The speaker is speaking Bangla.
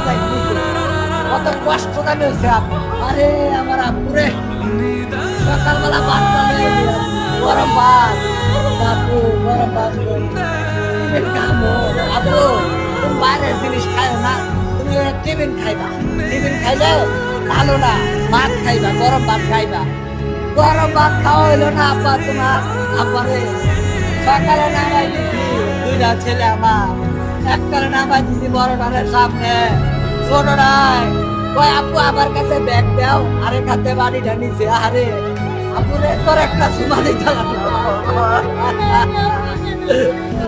যাই কত কষ্ট দামি হয়েছে আপু। আরে আমার আপুরে সকালবেলা ভাত বানাই গরম ভাত আপু, গরম ভাত কামো আপু। তুমি বাইরের জিনিস খাও না, তুমি টিফিন খাইবা। টিফিন খাইলে ভালো না, ভাত খাইবা, গরম ভাত খাইবা। গরম ভাত খাওয়া হইলো না আপা তোমার। আপারে সকালে নামাই দিছি দুইটা ছেলে আমার, একটারে নামাই দিছি বড়টারের সামনে, ছোটটায় ওই আপু আমার কাছে ব্যাগ দাও, আরেক হাতে বাড়িটা নিছে। আরে আপুরে তোর একটা সুমা দিতে লাগলো।